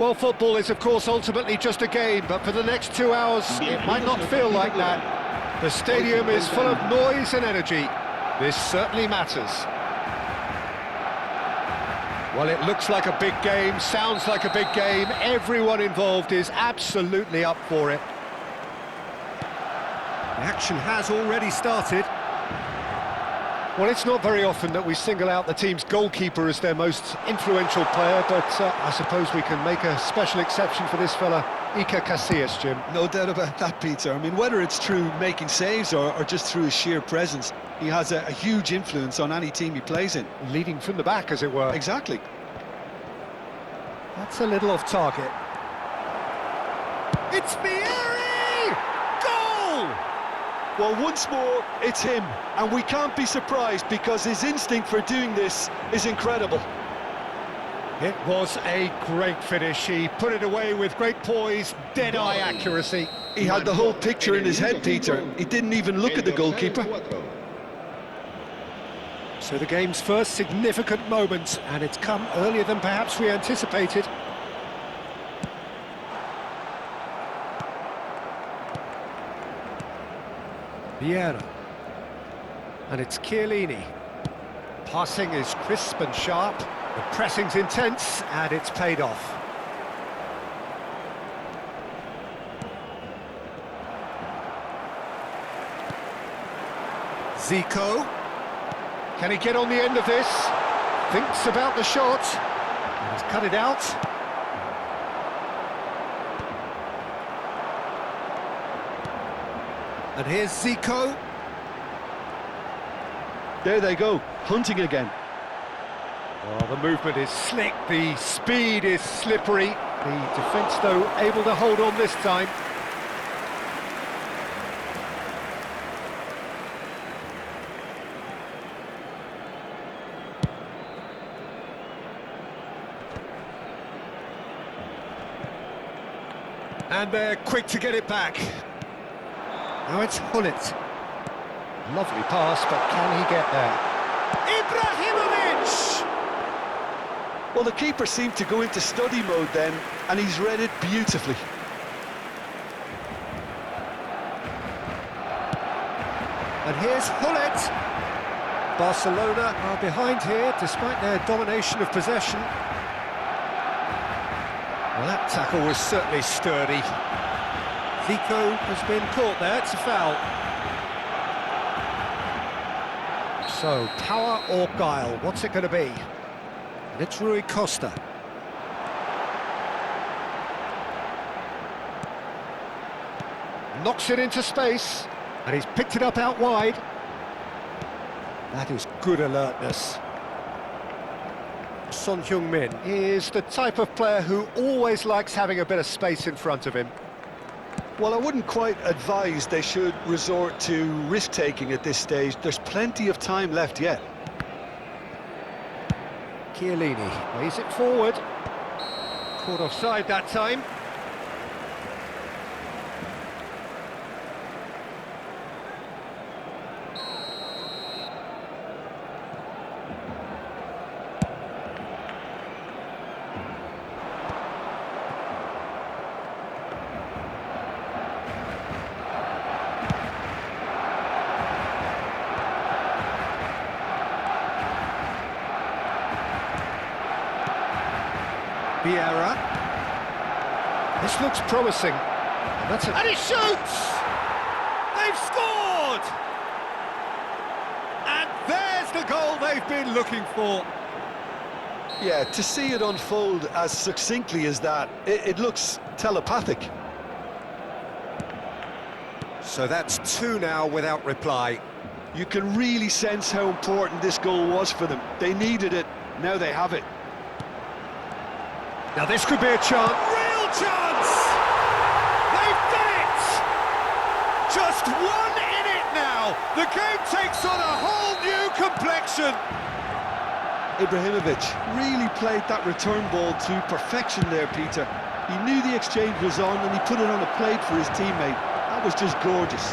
Well, football is, of course, ultimately just a game, but for the next 2 hours, it might not feel like that. The stadium is full of noise and energy. This certainly matters. Well, it looks like a big game, sounds like a big game. Everyone involved is absolutely up for it. The action has already started. Well, it's not very often that we single out the team's goalkeeper as their most influential player, but I suppose we can make a special exception for this fella, Iker Casillas, Jim. No doubt about that, Peter. I mean, whether it's through making saves or just through his sheer presence, he has a huge influence on any team he plays in. Leading from the back, as it were. Exactly. That's a little off target. It's Vieri! Goal! Well, once more, it's him, and we can't be surprised because his instinct for doing this is incredible. It was a great finish. He put it away with great poise, dead-eye accuracy. He had the whole picture in his head, Peter. He didn't even look at the goalkeeper. So the game's first significant moment, and it's come earlier than perhaps we anticipated. Vieira. And it's Chiellini. Passing is crisp and sharp. The pressing's intense, and it's paid off. Zico. Can he get on the end of this? Thinks about the shot. And he's cut it out. And here's Zico. There they go, hunting again. Oh, the movement is slick, the speed is slippery. The defence, though, able to hold on this time. And they're quick to get it back. Now it's Hullet. Lovely pass, but can he get there? Ibrahimovic! Well, the keeper seemed to go into study mode then, and he's read it beautifully. And here's Hullet. Barcelona are behind here, despite their domination of possession. Well, that tackle was certainly sturdy. Zico has been caught there, it's a foul. So, power or guile, what's it going to be? And it's Rui Costa. Knocks it into space, and he's picked it up out wide. That is good alertness. Son Heung-min is the type of player who always likes having a bit of space in front of him. Well, I wouldn't quite advise they should resort to risk-taking at this stage. There's plenty of time left yet. Chiellini plays it forward. Caught offside that time. Vieira. This looks promising. And he shoots! They've scored! And there's the goal they've been looking for. Yeah, to see it unfold as succinctly as that, it looks telepathic. So that's two now without reply. You can really sense how important this goal was for them. They needed it, now they have it. Now this could be a chance. Real chance! They've done it! Just one in it now. The game takes on a whole new complexion. Ibrahimovic really played that return ball to perfection there, Peter. He knew the exchange was on and he put it on a plate for his teammate. That was just gorgeous.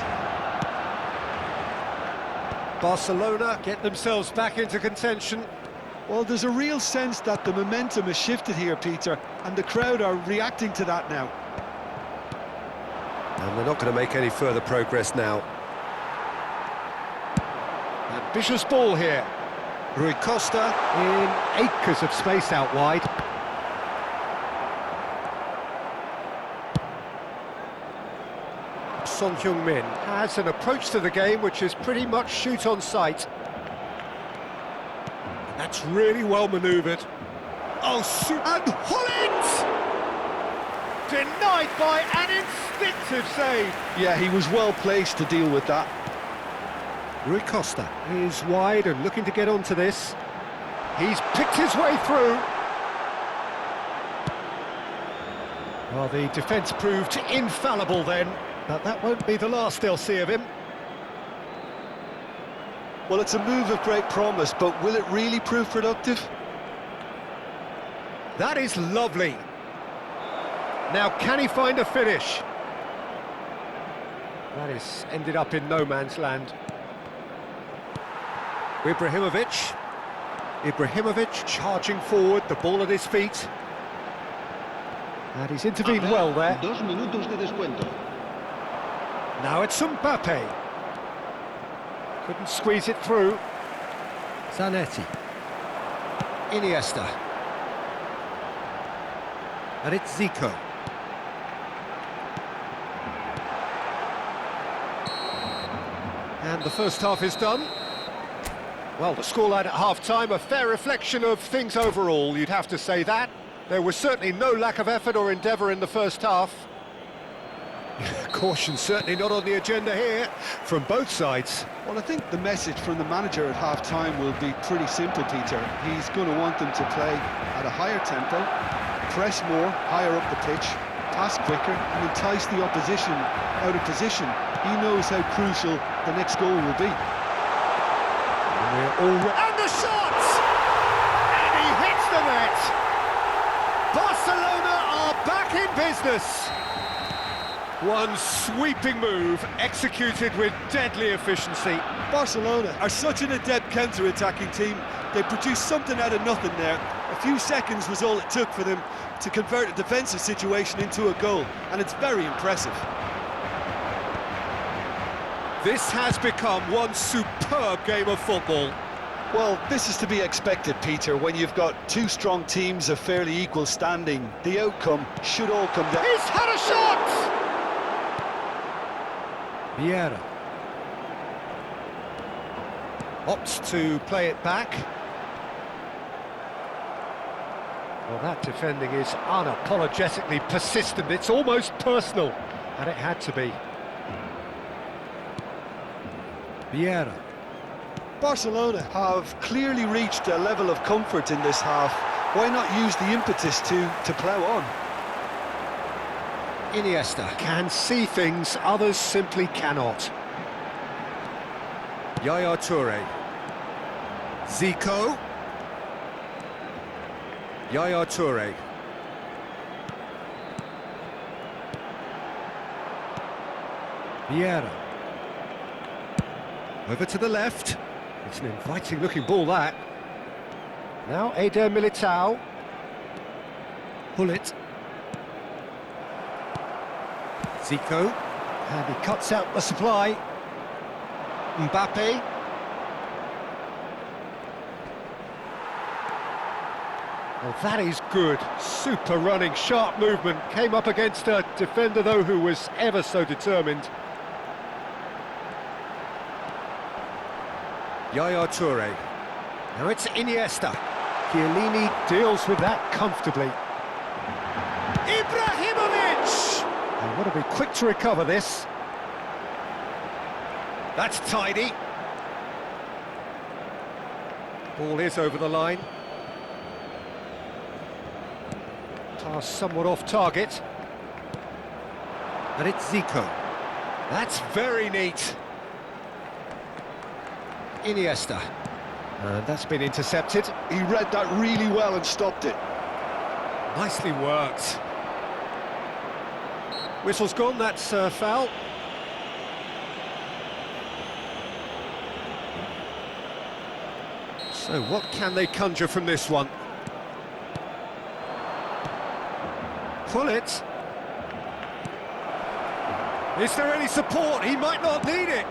Barcelona get themselves back into contention. Well, there's a real sense that the momentum has shifted here, Peter, and the crowd are reacting to that now. And they're not going to make any further progress now. Ambitious ball here. Rui Costa in acres of space out wide. Son Heung-min has an approach to the game which is pretty much shoot on sight. That's really well manoeuvred. Oh, and Hullet! Denied by an instinctive save. Yeah, he was well placed to deal with that. Rui Costa is wide and looking to get onto this. He's picked his way through. Well, the defence proved infallible then, but that won't be the last they'll see of him. Well, it's a move of great promise, but will it really prove productive? That is lovely. Now, can he find a finish? That is ended up in no man's land. Ibrahimovic charging forward, the ball at his feet. And he's intervened well there. 2 minutos de descuento. Now it's Mbappe. Couldn't squeeze it through. Zanetti. Iniesta. And it's Zico. And the first half is done. Well, the scoreline at half-time, a fair reflection of things overall, you'd have to say that. There was certainly no lack of effort or endeavour in the first half. Caution certainly not on the agenda here, from both sides. Well, I think the message from the manager at half-time will be pretty simple, Peter. He's going to want them to play at a higher tempo, press more, higher up the pitch, pass quicker, and entice the opposition out of position. He knows how crucial the next goal will be. And the shot! And he hits the net! Barcelona are back in business! One sweeping move, executed with deadly efficiency. Barcelona are such an adept counter-attacking team. They produced something out of nothing there. A few seconds was all it took for them to convert a defensive situation into a goal, and it's very impressive. This has become one superb game of football. Well, this is to be expected, Peter, when you've got two strong teams of fairly equal standing. The outcome should all come down. He's had a shot! Vieira opts to play it back. Well, that defending is unapologetically persistent. It's almost personal, and it had to be. Vieira. Barcelona have clearly reached a level of comfort in this half. Why not use the impetus to plough on? Iniesta can see things others simply cannot. Yaya Toure. Zico. Yaya Toure. Vieira. Over to the left. It's an inviting looking ball, that. Now Eder Militao. Hullet. Zico. And he cuts out the supply. Mbappe. Well, that is good. Super running, sharp movement. Came up against a defender, though, who was ever so determined. Yaya Toure. Now it's Iniesta. Chiellini deals with that comfortably. Ibrahimovic! And want to be quick to recover this. That's tidy. Ball is over the line. Pass somewhat off target. And it's Zico. That's very neat. Iniesta. And that's been intercepted. He read that really well and stopped it. Nicely worked. Whistle's gone, that's foul. So what can they conjure from this one? Pull it. Is there any support? He might not need it.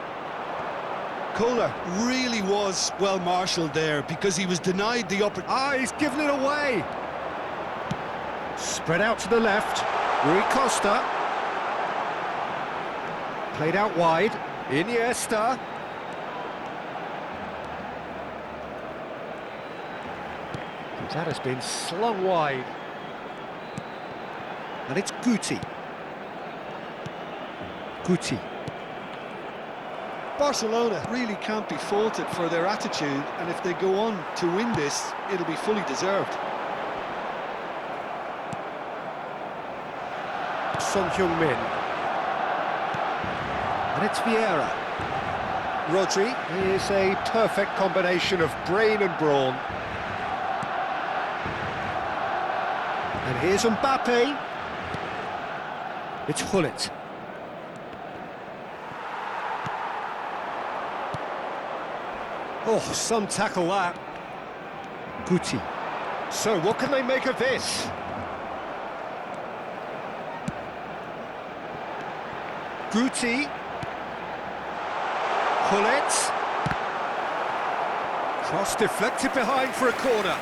Kohler really was well marshalled there because he was denied the opportunity. He's given it away. Spread out to the left. Rui Costa. Played out wide. Iniesta. That has been slung wide. And it's Guti. Guti. Barcelona really can't be faulted for their attitude, and if they go on to win this, it'll be fully deserved. Son Heung-min. And it's Vieira. Rodri is a perfect combination of brain and brawn. And here's Mbappe. It's Gullit. Oh, some tackle that. Guti. So, what can they make of this? Guti. Gullit. Cross deflected behind for a corner.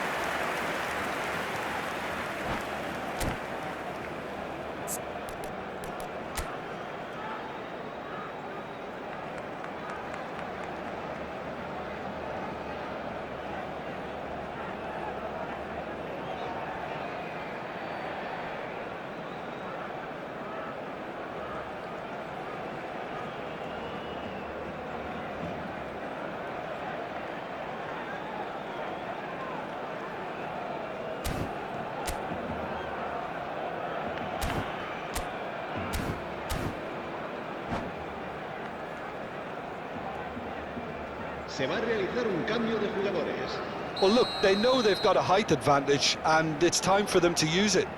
Se va a realizar un cambio de jugadores. Well, look, they know they've got a height advantage, and it's time for them to use it.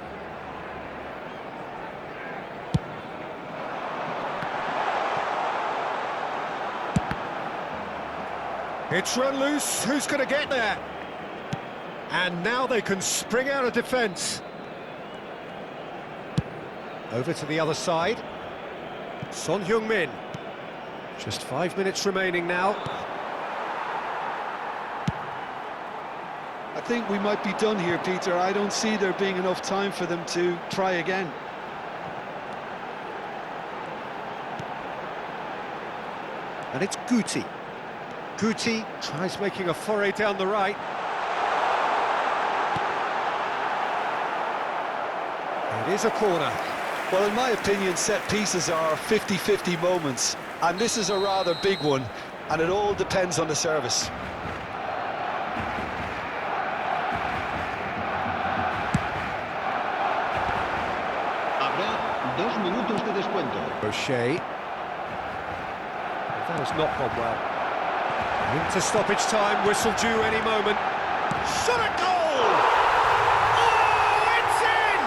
It's run loose, who's going to get there? And now they can spring out of defence. Over to the other side. Son Heung-min. Just 5 minutes remaining now. I think we might be done here, Peter. I don't see there being enough time for them to try again. And it's Guti. Guti tries making a foray down the right. It is a corner. Well, in my opinion, set pieces are 50-50 moments, and this is a rather big one, and it all depends on the service. Habrá 2 minutos de descuento. O'Shea. That has not gone well. Into stoppage time, whistle due any moment. Shot at goal! Oh, it's in!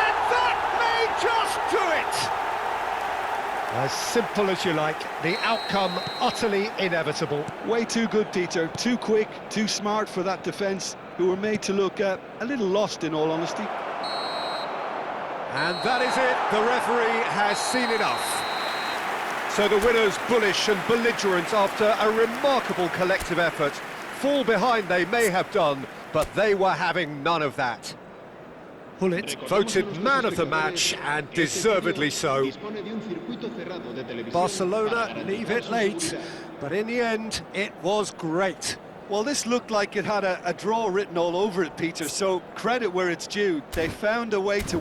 And that may just do it! As simple as you like, the outcome utterly inevitable. Way too good, Peter. Too quick, too smart for that defence, who were made to look a little lost, in all honesty. And that is it, the referee has seen enough. So the winners, bullish and belligerent after a remarkable collective effort. Fall behind they may have done, but they were having none of that. Gullit voted man of the match, and deservedly so. Barcelona leave it late, but in the end, it was great. Well, this looked like it had a draw written all over it, Peter, so credit where it's due. They found a way to